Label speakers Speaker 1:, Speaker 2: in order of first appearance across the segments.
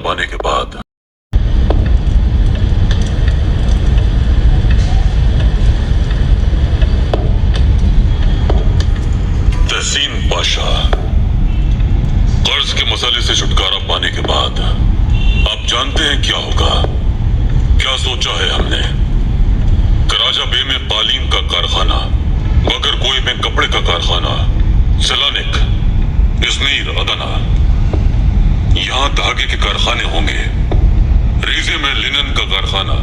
Speaker 1: पाने के बाद तहसीन पाशा कर्ज के मसले से छुटकारा पाने के बाद आप जानते हैं क्या होगा? क्या सोचा है हमने? कराजा बे में तालीम का कारखाना, बगर कोई में कपड़े का कारखाना, सलानिक, इस्मीर, अदना, यहां धागे के कारखाने होंगे। रीजे में लिनन का कारखाना,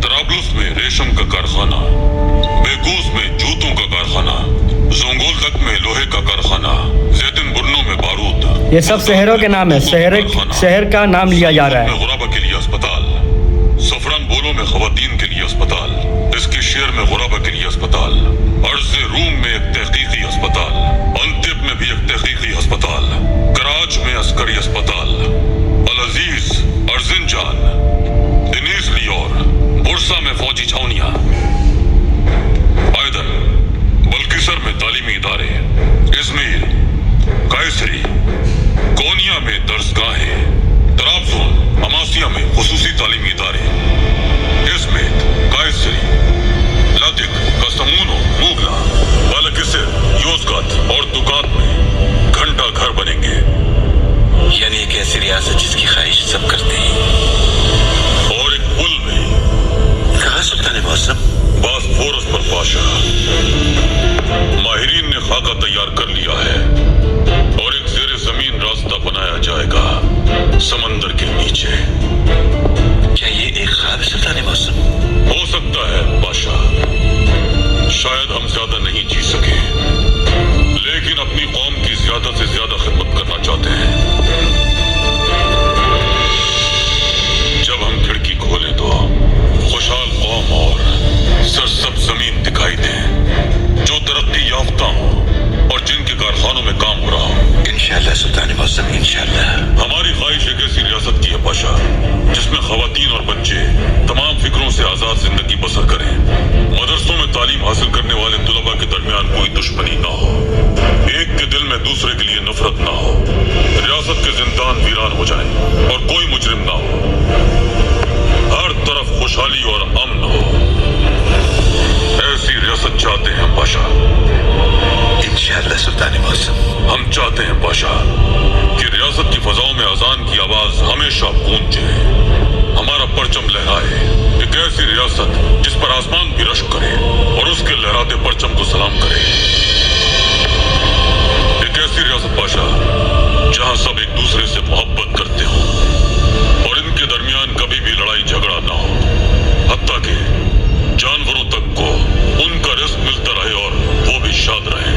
Speaker 1: तराबलुस में रेशम का कारखाना, बेगूस में जूतों का कारखाना, जोंगोल तक में लोहे का कारखाना, जैतन बुन्नों में बारूद।
Speaker 2: ये सब शहरों के नाम है, शहर का नाम लिया जा रहा है।
Speaker 1: गुराबा के लिए अस्पताल, सफरान बोलो में खवातीन के लिए अस्पताल, इसके शेर में गुराबा के लिए अस्पताल, अर्ज रूम में एक तहकीकी अस्पताल, अंतिब में भी एक तहकीकी अस्पताल, कराच में अस्करी अस्पताल, अल अजीज, अर्जिनजान, दिनीस लियोर, बुरसा में फौजी छावनियां, आयदन, बल्किसर में तालीमी इदारे, इस्मीर, कायसरी, कोनिया में दर्सगाहें, तराबजुन, अमासिया में खुसूसी तालीमी इदारे, इसमेत, कायसरी, लादिक, कसमूनो, मुगला, बालकिसर, योजगात और दुगात में घंटा घर बनेंगे।
Speaker 3: यानी एक ऐसी रियासत जिसकी ख्वाहिश सब करते हैं।
Speaker 1: और एक पुल में
Speaker 3: कहा सुल्तान मौसम?
Speaker 1: बासफोरस पर पाशा। माहिरीन ने खाका तैयार कर लिया है और एक ज़ेरे जमीन रास्ता बनाया जाएगा समंदर के नीचे।
Speaker 3: क्या ये एक ख्वाब सुल्तान मौसम?
Speaker 1: हो सकता है पाशा, शायद हम ज्यादा नहीं जी सके, लेकिन अपनी कौम की ज्यादा से ज्यादा खिदमत करना चाहते हैं। जब हम खिड़की खोलें तो खुशहाल कौम और सरसब्ज जमीन दिखाई दे, जो तरक्की याफ्ता हो और जिनके कारखानों में काम हो रहा हो।
Speaker 3: इंशाअल्लाह सुल्तान मौसम, इंशाअल्लाह।
Speaker 1: हमारी ख्वाहिश एक ऐसी रियासत की है पाशा जिसमें खवातीन और बच्चे तमाम फिक्रों से आजाद जिंदगी बसर करें। मदरसों में तालीम हासिल करने वाले तुलबा के दरमियान कोई दुश्मनी ना हो, एक के दिल में दूसरे के लिए नफरत ना हो, रियासत के जिंदान वीरान हो जाए और कोई मुजरिम ना हो, हर तरफ खुशहाली और अमन हो। ऐसी रियासत चाहते हैं पाशा।
Speaker 3: इंशाअल्लाह सुल्तान मौसम।
Speaker 1: हम चाहते हैं पाशा कि रियासत की फजाओं में अजान की आवाज हमेशा गूंजे, हमारा परचम लहराए। एक ऐसी रियासत जिस पर आसमान भी रश्क करे और उसके लहराते परचम को सलाम करे। एक ऐसी रियासत पाशा जहां सब एक दूसरे से मोहब्बत करते हो और इनके दरमियान कभी भी लड़ाई झगड़ा ना हो, हत्ता कि जानवरों तक को उनका रिस्क मिलता रहे और वो भी शाद रहे,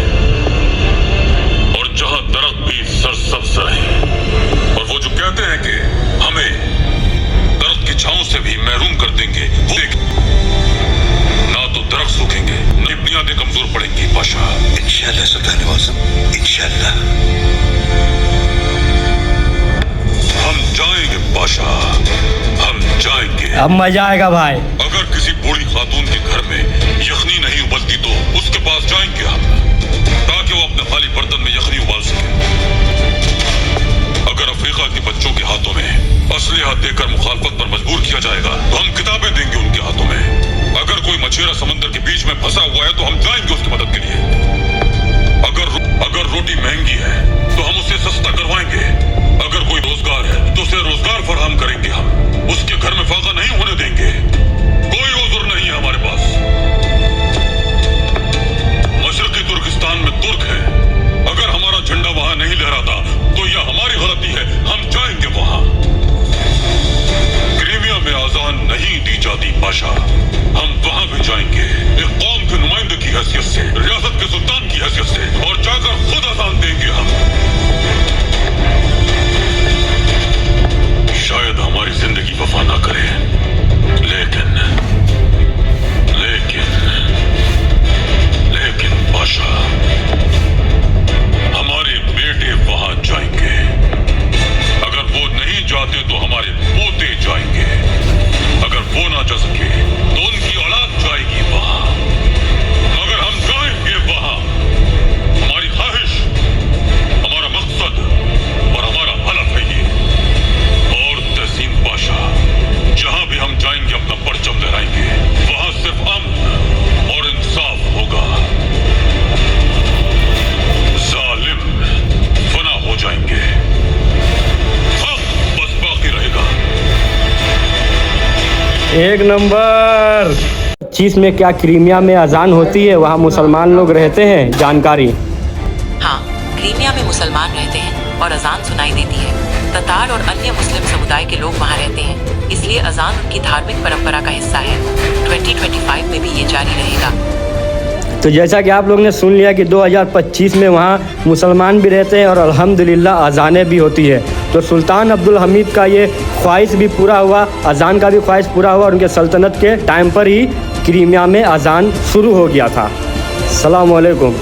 Speaker 1: और जहां दरख्त भी सरसब्ज रहे। और वो जो कहते हैं कि हमें दरख्त की छांव से भी महरूम कर देंगे, वो ना तो दरख्त सूखेंगे, न बुनियादें कमजोर पड़ेंगी पाशा।
Speaker 3: इंशाअल्लाह सुल्तान मौसम, इंशाअल्लाह।
Speaker 1: हम जाएंगे पाशा, हम जाएंगे।
Speaker 2: अब मजा आएगा भाई।
Speaker 1: अगर किसी बूढ़ी खातून के घर में यखनी नहीं उबलती तो उसके पास जाएंगे हम, ताकि वो अपने खाली बर्तन में यखनी उबाल सके। अगर अफ्रीका के बच्चों के हाथों में असलहा देकर मुखालफत पर मजबूर किया जाएगा तो हम किताबें देंगे उनके हाथों में। अगर कोई मछेरा समंदर के बीच में फंसा हुआ है तो हम जाएंगे उसकी मदद के लिए। अगर रोटी महंगी है तो हम उसे सस्ता करवाएंगे। अगर कोई रोजगार है तो उसे रोजगार फराहम करेंगे हम, उसके घर में फाका नहीं होने देंगे।
Speaker 2: एक नंबर। 25 में क्या क्रीमिया में अजान होती है, वहाँ मुसलमान लोग रहते हैं, जानकारी?
Speaker 4: हाँ, क्रीमिया में मुसलमान रहते हैं और अजान सुनाई देती है। ततार और अन्य मुस्लिम समुदाय के लोग वहाँ रहते हैं, इसलिए अजान उनकी धार्मिक परंपरा का हिस्सा है। 2025 में भी ये जारी रहेगा।
Speaker 2: तो जैसा कि आप लोग ने सुन लिया कि 2025 में वहाँ मुसलमान भी रहते हैं और अल्हम्दुलिल्लाह अजानें भी होती है। तो सुल्तान अब्दुल हमीद का ये ख्वाहिश भी पूरा हुआ, अजान का भी ख्वाहिश पूरा हुआ और उनके सल्तनत के टाइम पर ही क्रीमिया में अजान शुरू हो गया था। अस्सलामु अलैकुम।